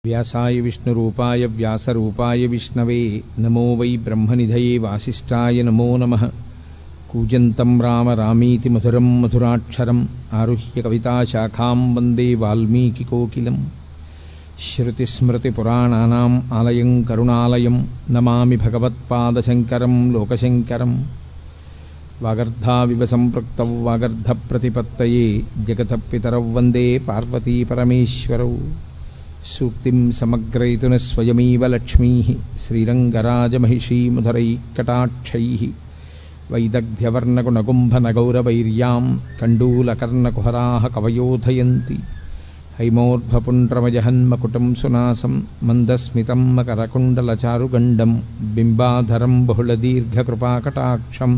व्यासाय विष्णुरूपाय व्यासरूपाय विष्णवे नमो वै ब्रह्मनिधये वासिष्ठाय नमो नमः। कूजन्तं राम रामीति मधुरं मधुराक्षरम् आरुह्य कविताशाखां वन्दे वाल्मीकिकोकिलम्। श्रुतिस्मृतिपुराणानाम् आलयं करुणालयं नमामि भगवत्पादशङ्करं लोकशङ्करम्। वागर्धाविव सम्पृक्तौ वागर्धप्रतिपत्तये जगतः पितरौ वन्दे पार्वतीपरमेश्वरौ। सूक्तिं समग्रयितुः स्वयमेव लक्ष्मीः श्रीरङ्गराजमहिषीमुधरैकटाक्षैः। वैदग्ध्यवर्णगुणकुम्भनगौरवैर्यां कण्डूलकर्णकुहराः कवयोधयन्ति। हैमोर्ध्वपुण्ड्रमजहन्मकुटं सुनासं मन्दस्मितं मकरकुण्डलचारुगण्डं बिम्बाधरं बहुलदीर्घकृपाकटाक्षं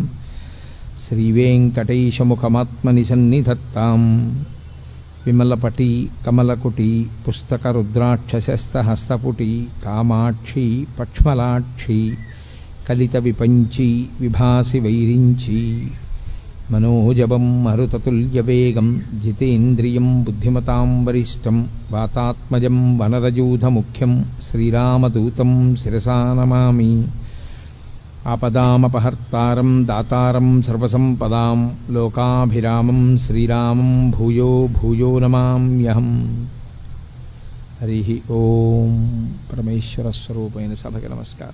श्रीवेङ्कटेशमुखमात्मनि सन्निधत्ताम्। विमलपटी कमलकुटी पुस्तकरुद्राक्षशस्तहस्तपुटी कामाक्षी पक्ष्मलाक्षी कलितविपञ्ची विभासि वैरिञ्ची। मनोजवं मरुततुल्यवेगं जितेन्द्रियं बुद्धिमतां वरिष्ठं वातात्मजं वनरयूथमुख्यं श्रीरामदूतं शिरसा नमामि। आपदामपहर्तारं दातारं सर्वसम्पदां लोकाभिरामं श्रीरामं भूयो भूयो नमाम्यहम्। हरिः ओं। परमेश्वरस्वरूपेण सभके नमस्कार।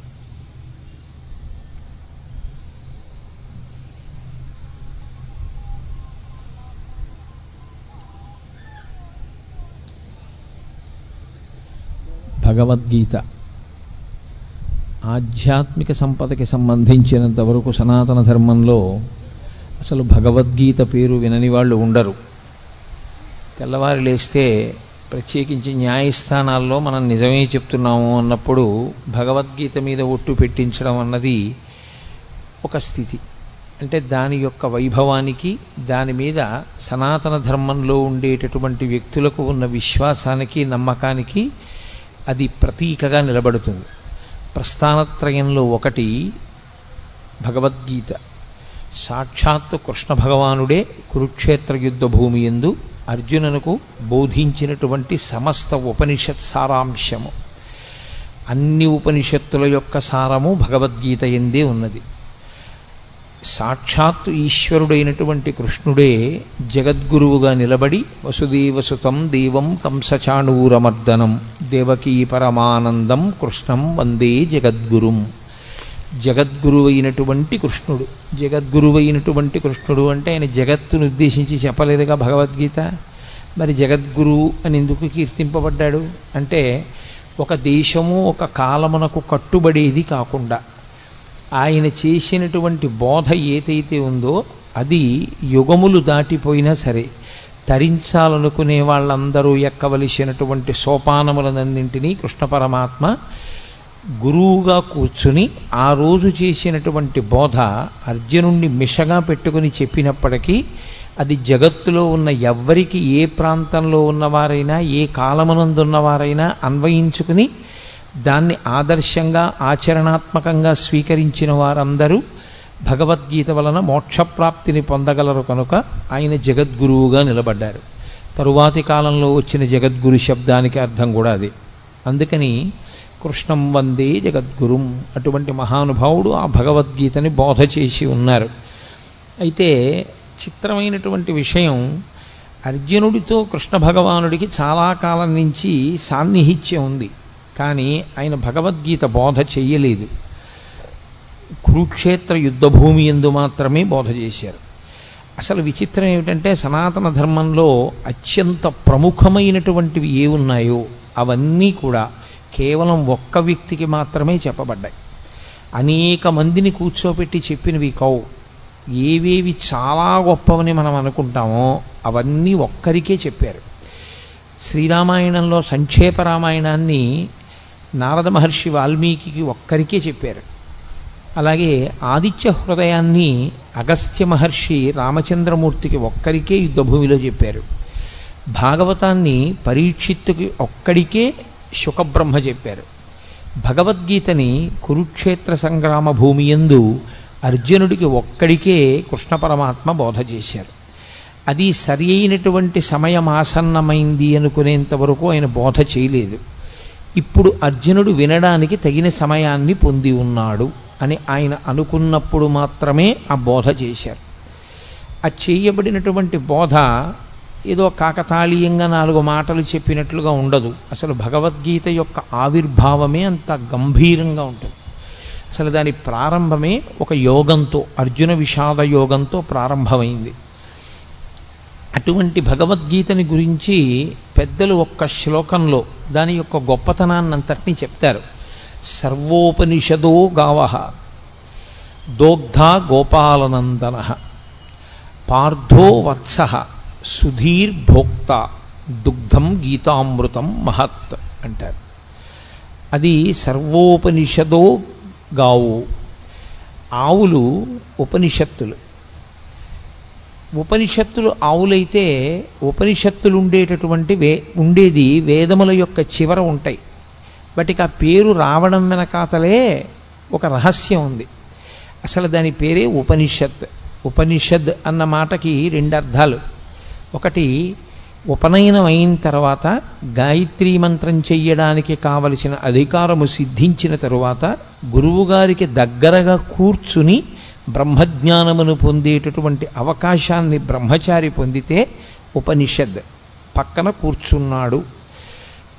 భగవద్గీత ఆధ్యాత్మిక సంపదకి సంబంధించినంత వరకు సనాతన ధర్మంలో అసలు భగవద్గీత పేరు వినని వాళ్ళు ఉండరు. తెల్లవారి లేస్తే ప్రత్యేకించి న్యాయస్థానాల్లో మనం నిజమే చెప్తున్నాము అన్నప్పుడు భగవద్గీత మీద ఒట్టు పెట్టించడం అన్నది ఒక స్థితి. అంటే దాని యొక్క వైభవానికి, దాని మీద సనాతన ధర్మంలో ఉండేటటువంటి వ్యక్తులకు ఉన్న విశ్వాసానికి, నమ్మకానికి అది ప్రతీకగా నిలబడుతుంది. ప్రస్థానత్రయంలో ఒకటి భగవద్గీత. సాక్షాత్తు కృష్ణ భగవానుడే కురుక్షేత్ర యుద్ధ భూమి యందు అర్జునునకు బోధించినటువంటి సమస్త ఉపనిషత్ సారాంశము, అన్ని ఉపనిషత్తుల యొక్క సారము భగవద్గీత యందే ఉన్నది. సాక్షాత్తు ఈశ్వరుడైనటువంటి కృష్ణుడే జగద్గురువుగా నిలబడి వసుదేవసుతం దేవం కంసచాణూరమర్దనం దేవకీ పరమానందం కృష్ణం వందే జగద్గురుం. జగద్గురువైనటువంటి కృష్ణుడు, జగద్గురువైనటువంటి కృష్ణుడు అంటే ఆయన జగత్తును ఉద్దేశించి చెప్పలేదుగా భగవద్గీత. మరి జగద్గురు అని ఎందుకు కీర్తింపబడ్డాడు అంటే ఒక దేశము ఒక కాలమునకు కట్టుబడేది కాకుండా ఆయన చేసినటువంటి బోధ ఏదైతే ఉందో అది యుగములు దాటిపోయినా సరే తరించాలనుకునే వాళ్ళందరూ ఎక్కవలసినటువంటి సోపానములనన్నింటినీ కృష్ణ పరమాత్మ గురువుగా కూర్చుని ఆ రోజు చేసినటువంటి బోధ అర్జునుణ్ణి మిషగా పెట్టుకుని చెప్పినప్పటికీ అది జగత్తులో ఉన్న ఎవ్వరికి, ఏ ప్రాంతంలో ఉన్నవారైనా, ఏ కాలమునందున్నవారైనా అన్వయించుకుని దాన్ని ఆదర్శంగా ఆచరణాత్మకంగా స్వీకరించిన వారందరూ భగవద్గీత వలన మోక్షప్రాప్తిని పొందగలరు కనుక ఆయన జగద్గురువుగా నిలబడ్డారు. తరువాతి కాలంలో వచ్చిన జగద్గురు శబ్దానికి అర్థం కూడా అది. అందుకని కృష్ణం వందే జగద్గురుం అటువంటి మహానుభావుడు ఆ భగవద్గీతని బోధ చేసి ఉన్నారు. అయితే చిత్రమైనటువంటి విషయం, అర్జునుడితో కృష్ణ భగవానుడికి చాలా కాలం నుంచి సాన్నిహిత్యం ఉంది, కానీ ఆయన భగవద్గీత బోధ చెయ్యలేదు. కురుక్షేత్ర యుద్ధభూమి యందు మాత్రమే బోధ చేశారు. అసలు విచిత్రం ఏమిటంటే సనాతన ధర్మంలో అత్యంత ప్రముఖమైనటువంటివి ఏ ఉన్నాయో అవన్నీ కూడా కేవలం ఒక్క వ్యక్తికి మాత్రమే చెప్పబడ్డాయి. అనేక మందిని కూర్చోపెట్టి చెప్పినవి కావు. ఏవేవి చాలా గొప్పవని మనం అనుకుంటామో అవన్నీ ఒక్కరికే చెప్పారు. శ్రీరామాయణంలో సంక్షేప రామాయణాన్ని నారద మహర్షి వాల్మీకి ఒక్కరికే చెప్పారు. అలాగే ఆదిత్య హృదయాన్ని అగస్త్య మహర్షి రామచంద్రమూర్తికి ఒక్కరికే యుద్ధభూమిలో చెప్పారు. భాగవతాన్ని పరీక్షిత్తుకి ఒక్కడికే శుకబ్రహ్మ చెప్పారు. భగవద్గీతని కురుక్షేత్ర సంగ్రామ భూమి యందు అర్జునుడికి ఒక్కడికే కృష్ణ పరమాత్మ బోధ చేశారు. అది సరి అయినటువంటి సమయం ఆసన్నమైంది అనుకునేంతవరకు ఆయన బోధ చేయలేదు. ఇప్పుడు అర్జునుడు వినడానికి తగిన సమయాన్ని పొంది ఉన్నాడు అని ఆయన అనుకున్నప్పుడు మాత్రమే ఆ బోధ చేశారు. ఆ చేయబడినటువంటి బోధ ఏదో కాకతాళీయంగా 4 మాటలు చెప్పినట్లుగా ఉండదు. అసలు భగవద్గీత యొక్క ఆవిర్భావమే అంత గంభీరంగా ఉంటుంది. అసలు దాని ప్రారంభమే ఒక యోగంతో, అర్జున విషాద యోగంతో ప్రారంభమైంది. అటువంటి భగవద్గీతని గురించి పెద్దలు ఒక్క శ్లోకంలో దాని యొక్క గొప్పతనాన్ని అంతటినీ చెప్తారు. సర్వోపనిషదో గావః దోగ్ధా గోపాలనందన పార్థో వత్సః సుధీర్భోక్త దుగ్ధం గీతామృతం మహత్ అంటారు. అది సర్వోపనిషదో గావు. ఆవులు ఉపనిషత్తులు. ఉపనిషత్తులు ఆవులైతే ఉపనిషత్తులు ఉండేది వేదముల యొక్క చివర ఉంటాయి. వాటికి ఆ పేరు రావడం వెనకాతలే ఒక రహస్యం ఉంది. అసలు దాని పేరే ఉపనిషత్. ఉపనిషద్ అన్న మాటకి 2 అర్థాలు. ఒకటి, ఉపనయనం అయిన తర్వాత గాయత్రీ మంత్రం చెయ్యడానికి కావలసిన అధికారము సిద్ధించిన తరువాత గురువుగారికి దగ్గరగా కూర్చుని బ్రహ్మజ్ఞానమును పొందేటటువంటి అవకాశాన్ని బ్రహ్మచారి పొందితే ఉపనిషద్. పక్కన కూర్చున్నాడు,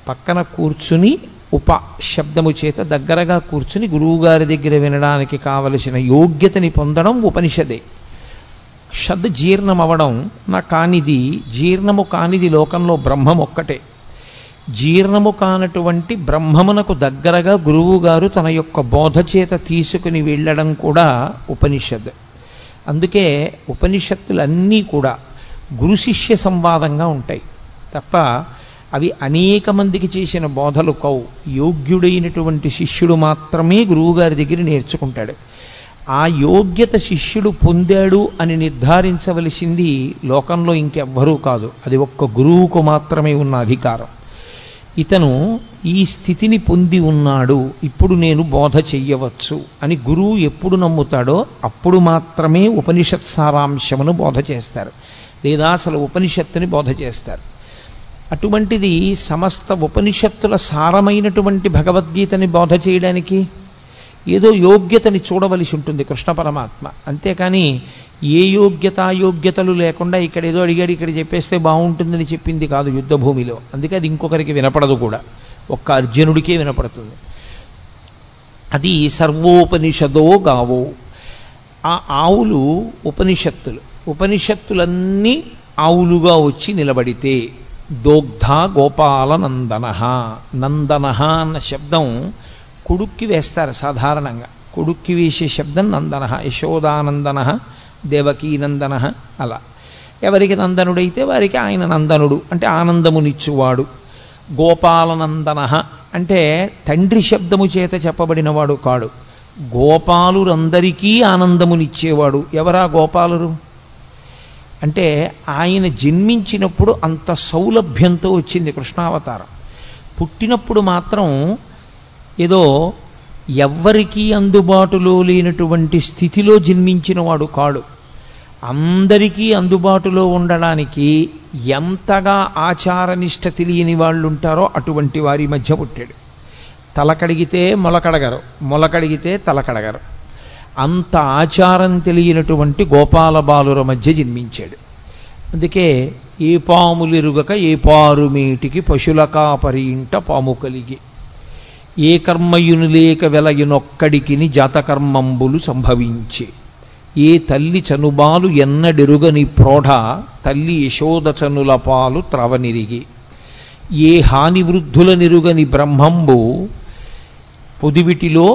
పక్కన కూర్చుని ఉప శబ్దము చేత దగ్గరగా కూర్చుని గురువుగారి దగ్గర వినడానికి కావలసిన యోగ్యతని పొందడం ఉపనిషదే. షద్ జీర్ణం అవడం కానిది, జీర్ణము కానిది లోకంలో బ్రహ్మం ఒక్కటే. జీర్ణము కానటువంటి బ్రహ్మమునకు దగ్గరగా గురువుగారు తన యొక్క బోధ చేత తీసుకుని వెళ్ళడం కూడా ఉపనిషద్. అందుకే ఉపనిషత్తులన్నీ కూడా గురు శిష్య సంవాదంగా ఉంటాయి తప్ప అవి అనేక మందికి చేసిన బోధలు కావు. యోగ్యుడైనటువంటి శిష్యుడు మాత్రమే గురువుగారి దగ్గర నేర్చుకుంటాడు. ఆ యోగ్యత శిష్యుడు పొందాడు అని నిర్ధారించవలసింది లోకంలో ఇంకెవ్వరూ కాదు. అది ఒక్క గురువుకు మాత్రమే ఉన్న అధికారం. ఇతను ఈ స్థితిని పొంది ఉన్నాడు, ఇప్పుడు నేను బోధ చెయ్యవచ్చు అని గురువు ఎప్పుడు నమ్ముతాడో అప్పుడు మాత్రమే ఉపనిషత్ సారాంశమును బోధ చేస్తారు, లేదా అసలు ఉపనిషత్తుని బోధ చేస్తారు. అటువంటిది సమస్త ఉపనిషత్తుల సారమైనటువంటి భగవద్గీతని బోధ చేయడానికి ఏదో యోగ్యతని చూడవలసి ఉంటుంది కృష్ణ పరమాత్మ. అంతేకాని ఏ యోగ్యతలు లేకుండా ఇక్కడ ఏదో అడిగాడు ఇక్కడ చెప్పేస్తే బాగుంటుందని చెప్పింది కాదు యుద్ధభూమిలో. అందుకే అది ఇంకొకరికి వినపడదు కూడా, ఒక్క అర్జునుడికే వినపడుతుంది. అది సర్వోపనిషదో గావో. ఆ ఆవులు ఉపనిషత్తులు. ఉపనిషత్తులన్నీ ఆవులుగా వచ్చి నిలబడితే దోగ్ధ గోపాల నందన. నందన అన్న శబ్దం కొడుక్కి వేస్తారు సాధారణంగా. కొడుక్కి వేసే శబ్దం నందన. యశోదానందన, దేవకీనందన, అలా. ఎవరికి నందనుడైతే వారికి ఆయన నందనుడు అంటే ఆనందమునిచ్చువాడు. గోపాలనందన అంటే తండ్రి శబ్దము చేత చెప్పబడినవాడు కాడు, గోపాలురందరికీ ఆనందమునిచ్చేవాడు. ఎవరా గోపాలురు అంటే ఆయన జన్మించినప్పుడు అంత సౌలభ్యంతో వచ్చింది కృష్ణావతారం. పుట్టినప్పుడు మాత్రం ఏదో ఎవ్వరికీ అందుబాటులో లేనటువంటి స్థితిలో జన్మించిన వాడు కాడు. అందరికీ అందుబాటులో ఉండడానికి ఎంతగా ఆచారనిష్ట తెలియని వాళ్ళు ఉంటారో అటువంటి వారి మధ్య పుట్టాడు. తలకడిగితే మొలకడగరు, మొలకడిగితే తలకడగరు. అంత ఆచారం తెలియనటువంటి గోపాల బాలుర మధ్య జన్మించాడు. అందుకే ఏ పాములిరుగక ఏ పారుమేటికి పశుల కాపరి ఇంట పాము కలిగి, ఏ కర్మయును లేక వెలయునొక్కడికిని జాతకర్మంబులు సంభవించే, ఏ తల్లి చనుబాలు ఎన్నడెరుగని ప్రోఢ తల్లి యశోదచనుల పాలు త్రవనిరిగి, ఏ హాని వృద్ధుల నిరుగని బ్రహ్మంబు పొదివిటిలో